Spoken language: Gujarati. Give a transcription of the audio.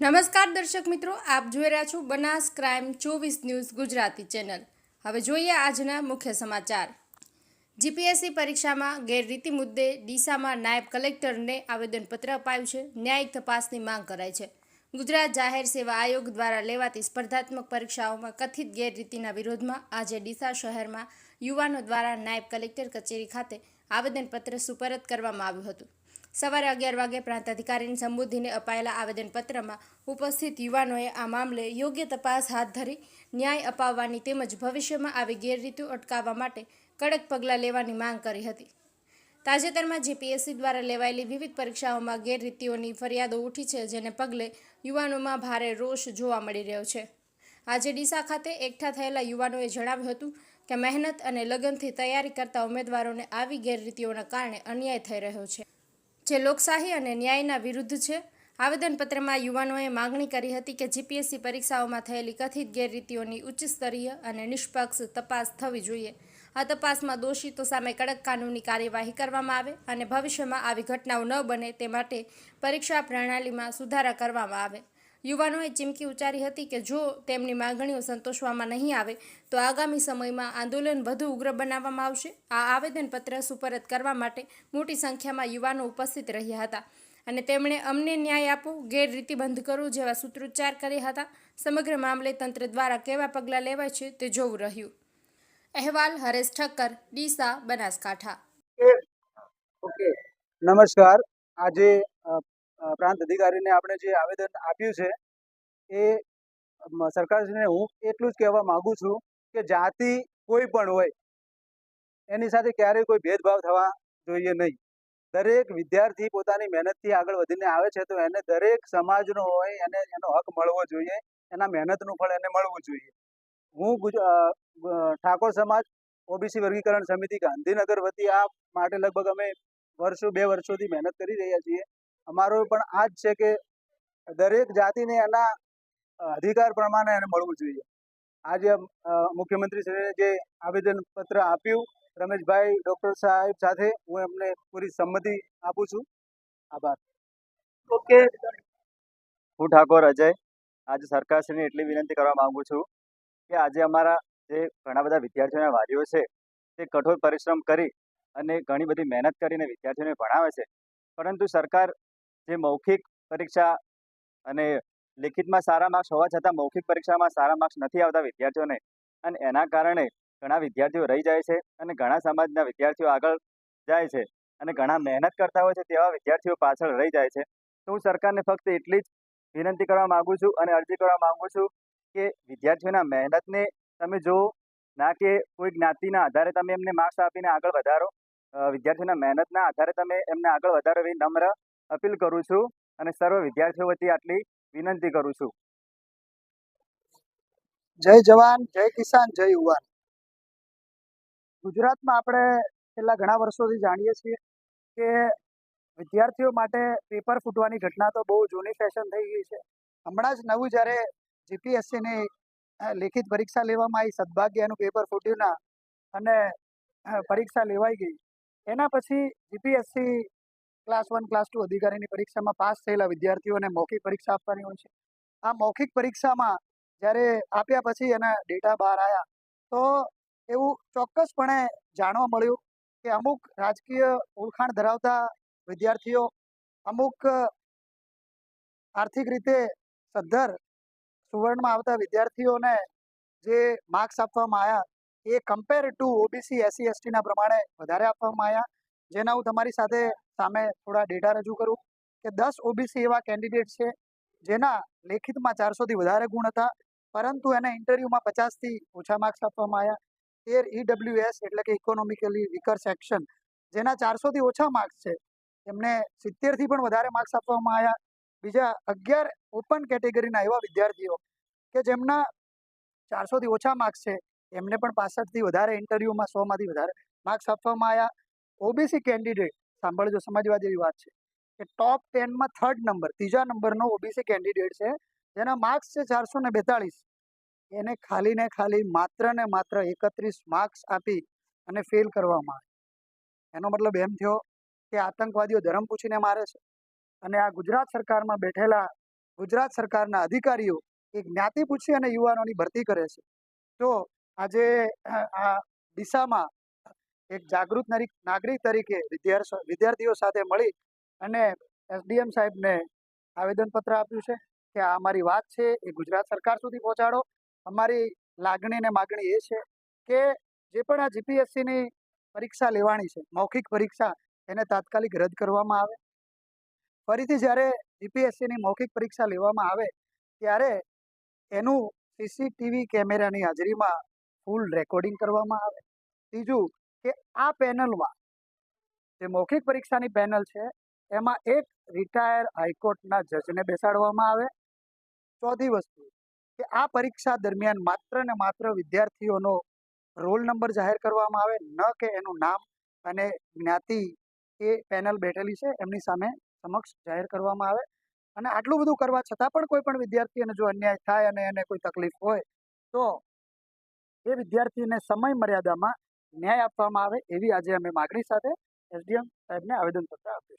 નમસ્કાર દર્શક મિત્રો, આપ જોઈ રહ્યા છો Banas crime 24 news Gujarati channel. હવે જોઈએ આજના મુખ્ય સમાચાર। જીપીએસસી પરીક્ષામાં ગેરરીતિ મુદ્દે ડીસામાં નાયબ કલેક્ટરને આવેદનપત્ર અપાયું છે। ન્યાયિક તપાસની માંગ કરાઈ છે। ગુજરાત જાહેર સેવા આયોગ દ્વારા લેવાતી સ્પર્ધાત્મક પરીક્ષાઓમાં કથિત ગેરરીતિના વિરોધમાં આજે ડીસા શહેરમાં યુવાનો દ્વારા નાયબ કલેક્ટર કચેરી ખાતે આવેદનપત્ર સુપરત કરવામાં આવ્યું હતું। સવારે 11 વાગે પ્રાંત અધિકારીને સંબોધીને અપાયેલા આવેદનપત્રમાં ઉપસ્થિત યુવાનોએ આ મામલે યોગ્ય તપાસ હાથ ધરી ન્યાય અપાવવાની તેમજ ભવિષ્યમાં આવી ગેરરીતિઓ અટકાવવા માટે કડક પગલાં લેવાની માંગ કરી હતી। તાજેતરમાં જીપીએસસી દ્વારા લેવાયેલી વિવિધ પરીક્ષાઓમાં ગેરરીતિઓની ફરિયાદો ઉઠી છે, જેને પગલે યુવાનોમાં ભારે રોષ જોવા મળી રહ્યો છે। આજે ડીસા ખાતે એકઠા થયેલા યુવાનોએ જણાવ્યું હતું કે મહેનત અને લગનથી તૈયારી કરતા ઉમેદવારોને આવી ગેરરીતિઓના કારણે અન્યાય થઈ રહ્યો છે, જે લોકશાહી અને ન્યાયના વિરુદ્ધ છે। આવેદનપત્રમાં યુવાનોએ માંગણી કરી હતી કે જીપીએસસી પરીક્ષાઓમાં થયેલી કથિત ગેરરીતિઓની ઉચ્ચ સ્તરીય અને નિષ્પક્ષ તપાસ થવી જોઈએ। આ તપાસમાં દોષિતો સામે કડક કાનૂની કાર્યવાહી કરવામાં આવે અને ભવિષ્યમાં આવી ઘટનાઓ ન બને તે માટે પરીક્ષા પ્રણાલીમાં સુધારા કરવામાં આવે। યુવાનોએ ચીમકી ઉચ્ચારી હતી કે જો તેમની માંગણીઓ સંતોષવામાં નહીં આવે તો આગામી સમયમાં આંદોલન વધુ ઉગ્ર બનાવવામાં આવશે। આ આવેદનપત્ર સુપરત કરવા માટે મોટી સંખ્યામાં યુવાનો ઉપસ્થિત રહ્યા હતા અને તેમણે અમને ન્યાય આપો, ગેરરીતિ બંધ કરો જેવા સૂત્રોચ્ચાર કર્યા હતા। સમગ્ર મામલે તંત્ર દ્વારા કેવા પગલાં લેવાય છે તે જોવું રહ્યું। અહેવાલ હરેશ ઠક્કર, ડીસા, બનાસકાંઠા। ઓકે, નમસ્કાર। આજે પ્રાંત અધિકારીને આપણે જે આવેદન આપ્યું છે એ સરકારશ્રીને હું એટલું જ કહેવા માંગુ છું કે જાતિ કોઈ પણ હોય એની સાથે ક્યારેય કોઈ ભેદભાવ થવા જોઈએ નહીં। દરેક વિદ્યાર્થી પોતાની મહેનતથી આગળ વધીને આવે છે તો એને દરેક સમાજનો હોય એને એનો હક મળવો જોઈએ, એના મહેનતનું ફળ એને મળવું જોઈએ। હું ઠાકોર સમાજ ઓબીસી વર્ગીકરણ સમિતિ ગાંધીનગર વતી આ માટે લગભગ અમે 2 વર્ષોથી મહેનત કરી રહ્યા છીએ। અમારો પણ આ જ છે કે દરેક જાતિને એના અધિકાર પ્રમાણે એને મળવું જોઈએ। આજે મુખ્યમંત્રીશ્રીએ જે આવેદનપત્ર આપ્યું રમેશભાઈ ડૉક્ટર સાહેબ સાથે, હું એમને પૂરી સંમતિ આપું છું। આભાર। ઓકે, હું ઠાકોર અજય આજે સરકારશ્રીને એટલી વિનંતી કરવા માંગુ છું કે આજે અમારા જે ઘણા બધા વિદ્યાર્થીઓના વાલીઓ છે તે કઠોર પરિશ્રમ કરી અને ઘણી બધી મહેનત કરીને વિદ્યાર્થીઓને ભણાવે છે, પરંતુ સરકાર જે મૌખિક પરીક્ષા અને લિખિતમાં સારા માર્ક્સ હોવા છતાં મૌખિક પરીક્ષામાં સારા માર્ક્સ નથી આવતા વિદ્યાર્થીઓને, અને એના કારણે ઘણા વિદ્યાર્થીઓ રહી જાય છે અને ઘણા સમાજના વિદ્યાર્થીઓ આગળ જાય છે અને ઘણા મહેનત કરતા હોય છે તેવા વિદ્યાર્થીઓ પાછળ રહી જાય છે। તો હું સરકારને ફક્ત એટલી જ વિનંતી કરવા માંગુ છું અને અરજી કરવા માંગુ છું કે વિદ્યાર્થીઓના મહેનતને તમે જો ના કે કોઈ જ્ઞાતિના આધારે તમે એમને માર્ક્સ આપીને આગળ વધારો, વિદ્યાર્થીઓના મહેનતના આધારે તમે એમને આગળ વધારો એવી નમ્ર અપીલ કરું છું અને સર્વ વિદ્યાર્થીઓ વતી આટલી વિનંતી કરું છું। જય જવાન, જય કિસાન, જય યુવાન। ગુજરાતમાં આપણે છેલ્લા ઘણા વર્ષોથી જાણીએ છીએ કે વિદ્યાર્થીઓ માટે પેપર ફૂટવાની ઘટના તો બહુ જૂની ફેશન થઈ ગઈ છે। હમણાં જ નવું જ્યારે જીપીએસસીની લેખિત પરીક્ષા લેવામાં આવી, સદભાગ્ય એનું પેપર ફૂટ્યું ના અને પરીક્ષા લેવાઈ ગઈ। એના પછી જીપીએસસી ક્લાસ 1, ક્લાસ 2 અધિકારીની પરીક્ષામાં પાસ થયેલા વિદ્યાર્થીઓને મૌખિક પરીક્ષા આપવાની હોય છે। આ મૌખિક પરીક્ષામાં જ્યારે આપ્યા પછી એના ડેટા બહાર આવ્યા તો એવું ચોક્કસપણે જાણવા મળ્યું કે અમુક રાજકીય ઓળખાણ ધરાવતા વિદ્યાર્થીઓ, અમુક આર્થિક રીતે સદ્ધર સુવર્ણમાં આવતા વિદ્યાર્થીઓને જે માર્ક્સ આપવામાં આવ્યા એ કમ્પેર ટુ ઓબીસી એસસી એસટીના પ્રમાણે વધારે આપવામાં આવ્યા। જેના હું તમારી સાથે સામે થોડા ડેટા રજૂ કરું કે 10 ઓબીસી એવા કેન્ડિડેટ છે જેના લેખિતમાં 400થી વધારે ગુણ હતા, પરંતુ એને ઇન્ટરવ્યુમાં 50થી ઓછા માર્ક્સ આપવામાં આવ્યા। 13 ઈડબ્લ્યુએસ એટલે કે ઇકોનોમિકલી વીકર સેક્શન જેના 400થી ઓછા માર્ક્સ છે એમને 70થી પણ વધારે માર્ક્સ આપવામાં આવ્યા। બીજા 11 ઓપન કેટેગરીના એવા વિદ્યાર્થીઓ કે જેમના 400થી ઓછા માર્ક્સ છે એમને પણ 65થી વધારે ઇન્ટરવ્યુમાં 100માંથી વધારે માર્ક્સ આપવામાં આવ્યા। ઓબીસી કેન્ડિડેટ, સાંભળજો, સમજવા જેવી વાત છે કે ટોપ 10માં 3rd નંબર, ત્રીજા નંબરનો ઓબીસી કેન્ડિડેટ છે જેના માર્ક્સ છે 442, એને ખાલી ને ખાલી માત્ર ને માત્ર 31 માર્ક્સ આપી અને ફેલ કરવામાં આવે। એનો મતલબ એમ થયો કે આતંકવાદીઓ ધર્મ પૂછીને મારે છે અને આ ગુજરાત સરકારમાં બેઠેલા ગુજરાત સરકારના અધિકારીઓ એ જ્ઞાતિ પૂછી અને યુવાનોની ભરતી કરે છે. તો આજે આ દિશામાં એક જાગૃત નાગરિક તરીકે વિદ્યાર્થીઓ સાથે મળી અને એસડીએમ સાહેબને આવેદનપત્ર આપ્યું છે કે આ અમારી વાત છે એ ગુજરાત સરકાર સુધી પહોંચાડો. અમારી લાગણી ને માગણી એ છે કે જે પણ આ જીપીએસસીની પરીક્ષા લેવાની છે, મૌખિક પરીક્ષા, એને તાત્કાલિક રદ કરવામાં આવે. ફરીથી જ્યારે જીપીએસસીની મૌખિક પરીક્ષા લેવામાં આવે ત્યારે એનું સીસીટીવી કેમેરાની હાજરીમાં ફૂલ રેકોર્ડિંગ કરવામાં આવે. ત્રીજું કે આ પેનલમાં જે મૌખિક પરીક્ષાની પેનલ છે એમાં એક રિટાયર હાઈકોર્ટના જજને બેસાડવામાં આવે. ચોથી વસ્તુ કે આ પરીક્ષા દરમિયાન માત્ર ને માત્ર વિદ્યાર્થીઓનો રોલ નંબર જાહેર કરવામાં આવે, ન કે એનું નામ અને જ્ઞાતિ એ પેનલ બેઠેલી છે એમની સામે સમક્ષ જાહેર કરવામાં આવે. અને આટલું બધું કરવા છતાં પણ કોઈ પણ વિદ્યાર્થીને જો અન્યાય થાય અને એને કોઈ તકલીફ હોય તો એ વિદ્યાર્થીને સમય મર્યાદામાં ન્યાય આપવામાં આવે એવી આજે અમે માગણી સાથે એસડીએમ સાહેબને આવેદનપત્ર આપ્યું.